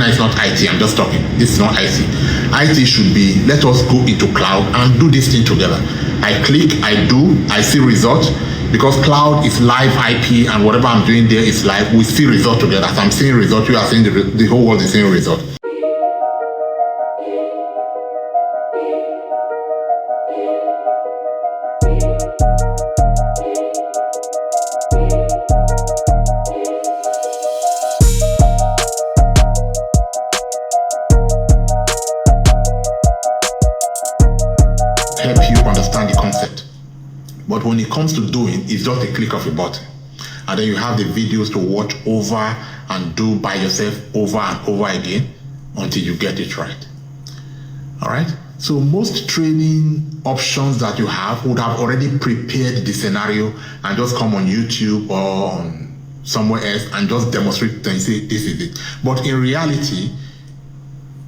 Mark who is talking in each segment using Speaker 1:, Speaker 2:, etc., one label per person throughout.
Speaker 1: It's not IT, I'm just talking. This is not IT. IT should be, let us go into cloud and do this thing together. I click, I do, I see result, because cloud is live IP and whatever I'm doing there is live. We see result together. As I'm seeing result, you are seeing the whole world is seeing result. Help you understand the concept. But when it comes to doing, it's just a click of a button. And then you have the videos to watch over and do by yourself over and over again until you get it right. All right? So most training options that you have would have already prepared the scenario and just come on YouTube or on somewhere else and just demonstrate and say, this is it. But in reality,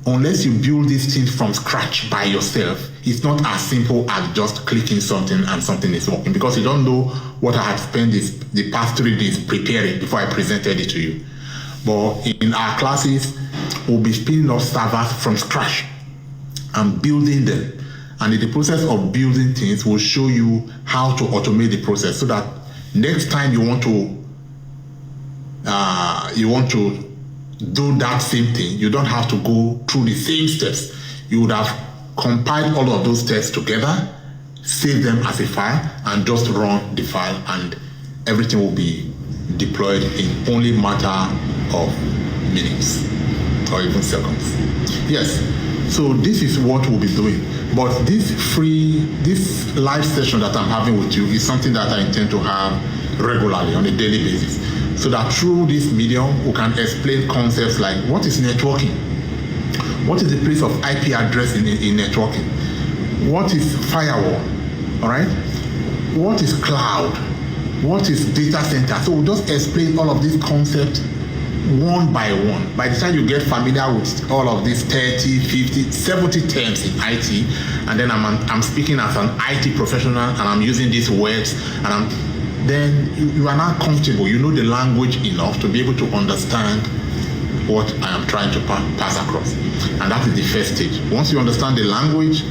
Speaker 1: unless you build these things from scratch by yourself, it's not as simple as just clicking something and something is working, because you don't know what I had spent the past 3 days preparing before I presented it to you. But in our classes, we'll be spinning up servers from scratch and building them. And in the process of building things, we'll show you how to automate the process so that next time you want to do that same thing, you don't have to go through the same steps. You would have compiled all of those steps together, save them as a file, and just run the file, and everything will be deployed in only matter of minutes or even seconds. Yes, so this is what we'll be doing. But this live session that I'm having with you is something that I intend to have regularly on a daily basis, so that through this medium we can explain concepts like what is networking, what is the place of IP address in networking, what is firewall, all right, what is cloud, what is data center. So we'll just explain all of these concepts one by one. By the time you get familiar with all of these 30, 50, 70 terms in IT, and then I'm speaking as an IT professional and I'm using these words, and then you are now comfortable. You know the language enough to be able to understand what I am trying to pass across. And that is the first stage. Once you understand the language,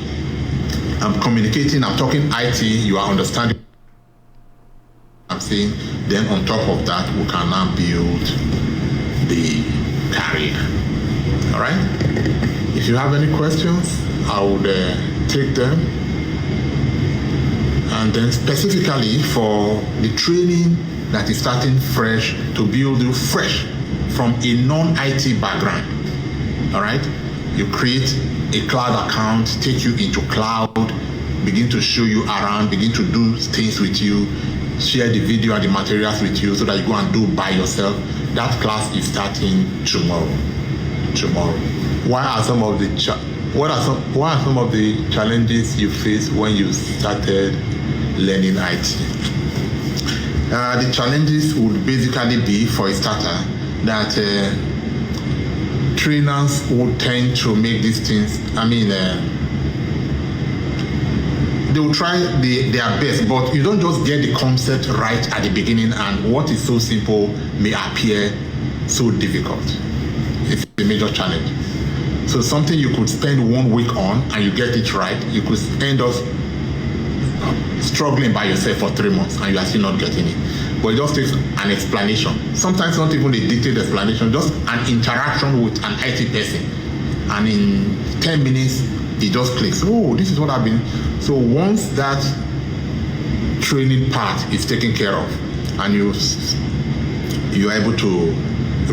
Speaker 1: I'm communicating, I'm talking IT, you are understanding what I'm saying, then on top of that, we can now build the career. All right? If you have any questions, I would take them. And then specifically for the training that is starting fresh, to build you fresh from a non-IT background, all right? You create a cloud account, take you into cloud, begin to show you around, begin to do things with you, share the video and the materials with you so that you go and do by yourself. That class is starting tomorrow. What are some of the challenges you faced when you started learning IT? The challenges would basically be, for a starter, that trainers would tend to make these things, they will try their best, but you don't just get the concept right at the beginning, and what is so simple may appear so difficult. It's a major challenge. So something you could spend 1 week on and you get it right, you could end up struggling by yourself for 3 months and you are still not getting it. But it just takes an explanation. Sometimes not even a detailed explanation, just an interaction with an IT person. And in 10 minutes, it just clicks. Oh, this is what I've been. So once that training part is taken care of and you are able to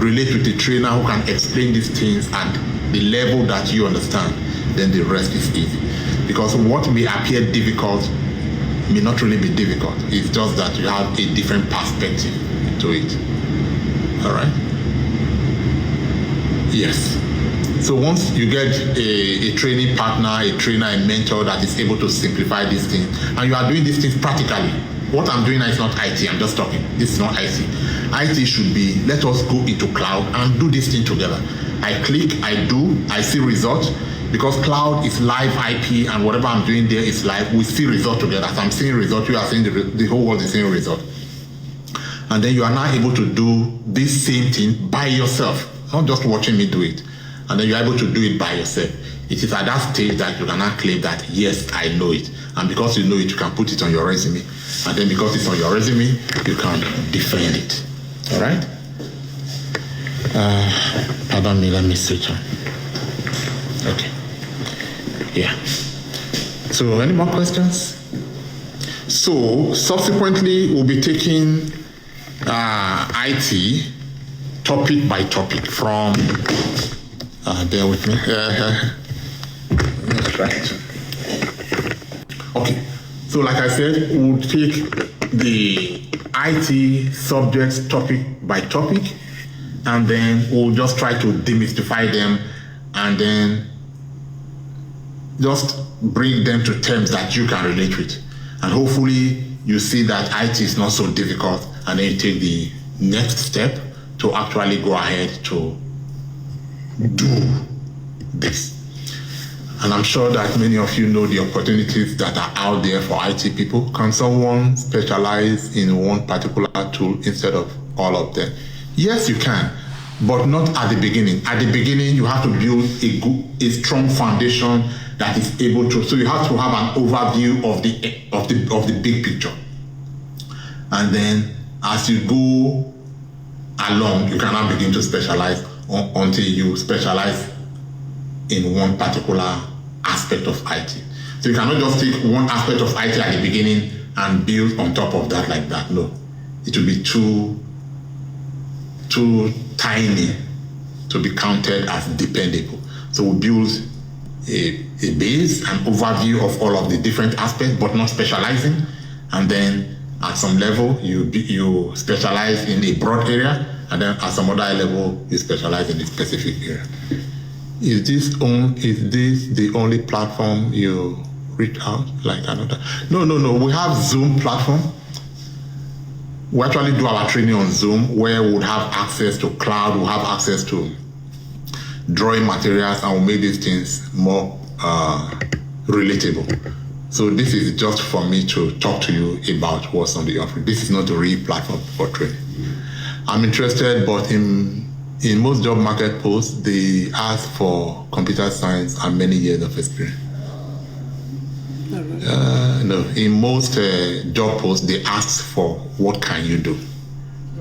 Speaker 1: relate with the trainer who can explain these things at the level that you understand, then the rest is easy. Because what may appear difficult may not really be difficult. It's just that you have a different perspective to it. All right? Yes. So once you get a training partner, a trainer, a mentor that is able to simplify these things, and you are doing these things practically. What I'm doing now is not IT, I'm just talking. This is not IT. IT should be, let us go into cloud and do this thing together. I click, I do, I see results. Because cloud is live IP and whatever I'm doing there is live, we see result together. As I'm seeing result, you are seeing the whole world is seeing result. And then you are now able to do this same thing by yourself, not just watching me do it. and then you're able to do it by yourself. It is at that stage that you can now claim that, yes, I know it. And because you know it, you can put it on your resume. And then because it's on your resume, you can defend it. All right? Pardon me, let me switch on. Okay. Yeah. So, any more questions? So, subsequently, we'll be taking IT topic by topic from, bear with me. Let's try it. Okay. So, like I said, we'll take the IT subjects topic by topic, and then we'll just try to demystify them and then just bring them to terms that you can relate with. And hopefully you see that IT is not so difficult, and then you take the next step to actually go ahead to do this. And I'm sure that many of you know the opportunities that are out there for IT people. Can someone specialize in one particular tool instead of all of them? Yes, you can, but not at the beginning. At the beginning, you have to build a strong foundation that is able to. So you have to have an overview of the big picture, and then as you go along, you can now begin to specialize until you specialize in one particular aspect of IT. So you cannot just take one aspect of IT at the beginning and build on top of that like that. No, it will be too tiny to be counted as dependable. So we build a base, an overview of all of the different aspects, but not specializing. And then at some level, you specialize in a broad area, and then at some other level, you specialize in a specific area. Is this the only platform you reach out like another? No. We have Zoom platform. We actually do our training on Zoom, where we would have access to cloud, we'll have access to drawing materials, and we'll make these things more relatable. So this is just for me to talk to you about what's on the offering. This is not a real platform for training. I'm interested, but in most job market posts, they ask for computer science and many years of experience. No, in most job posts, they ask for what can you do?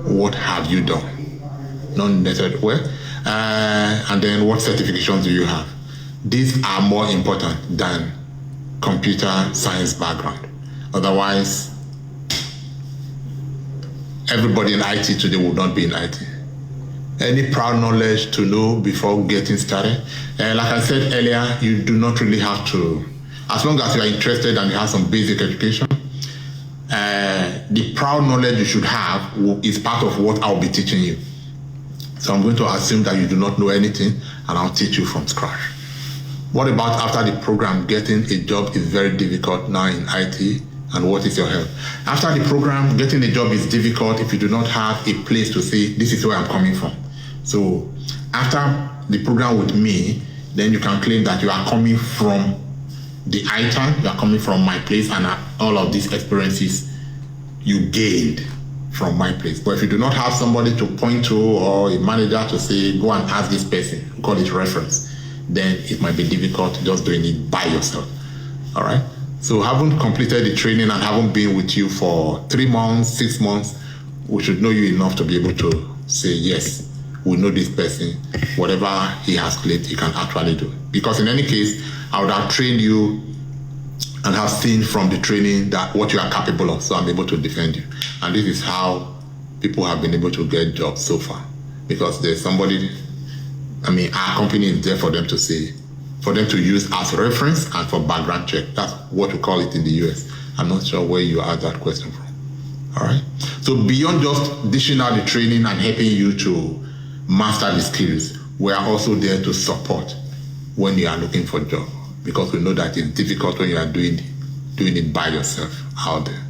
Speaker 1: What have you done? Not necessarily well. And then what certifications do you have? These are more important than computer science background. Otherwise, everybody in IT today would not be in IT. Any prior knowledge to know before getting started? Like I said earlier, you do not really have to, as long as you are interested and you have some basic education, the prior knowledge you should have is part of what I'll be teaching you. So I'm going to assume that you do not know anything, and I'll teach you from scratch. What about after the program? Getting a job is very difficult now in IT, and what is your help? After the program, getting a job is difficult if you do not have a place to say, this is where I'm coming from. So after the program with me, then you can claim that you are coming from the ITAN, you are coming from my place, and all of these experiences you gained from my place. But if you do not have somebody to point to or a manager to say, go and ask this person, call it reference, then it might be difficult just doing it by yourself. All right? So haven't completed the training and haven't been with you for 3 months, 6 months, we should know you enough to be able to say, yes, we know this person, whatever he has claimed, he can actually do. Because in any case, I would have trained you and have seen from the training that what you are capable of, so I'm able to defend you. And this is how people have been able to get jobs so far. Because there's somebody, our company is there for them to say, for them to use as reference and for background check. That's what we call it in the US. I'm not sure where you asked that question from. All right. So beyond just dishing out the training and helping you to master the skills, we are also there to support when you are looking for a job, because we know that it's difficult when you are doing it by yourself out there.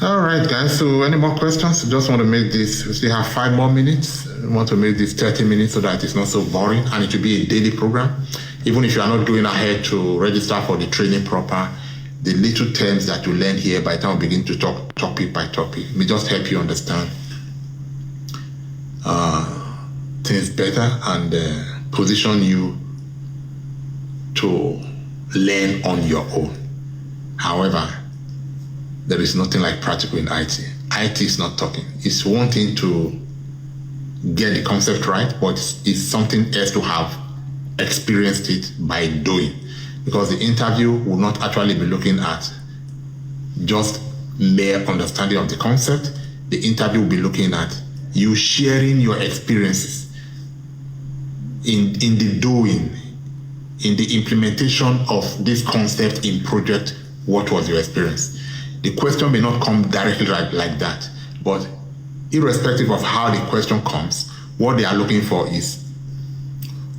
Speaker 1: All right, guys. So any more questions? Just want to make this, we still have 5 more minutes. We want to make this 30 minutes so that it's not so boring, and it will be a daily program. Even if you are not going ahead to register for the training proper, the little terms that you learn here, by the time we begin to talk topic by topic, may just help you understand things better and position you to learn on your own. However, there is nothing like practical in IT. IT is not talking. It's one thing to get the concept right, but it's something else to have experienced it by doing. Because the interview will not actually be looking at just mere understanding of the concept. The interview will be looking at you sharing your experiences in the doing, in the implementation of this concept in project. What was your experience? The question may not come directly like that, but irrespective of how the question comes, what they are looking for is,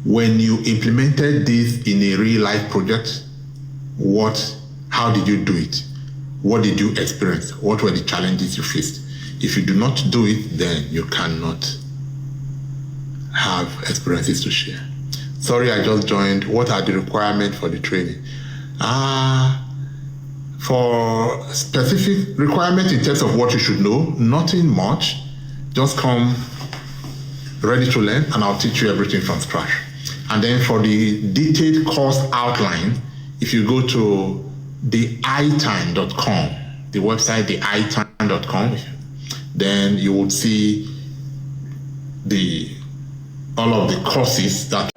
Speaker 1: when you implemented this in a real life project, how did you do it? What did you experience? What were the challenges you faced? If you do not do it, then you cannot have experiences to share. Sorry, I just joined. What are the requirements for the training? For specific requirements in terms of what you should know, nothing much. Just come ready to learn and I'll teach you everything from scratch. And then for the detailed course outline, if you go to theitime.com, the website theitime.com, then you will see all of the courses that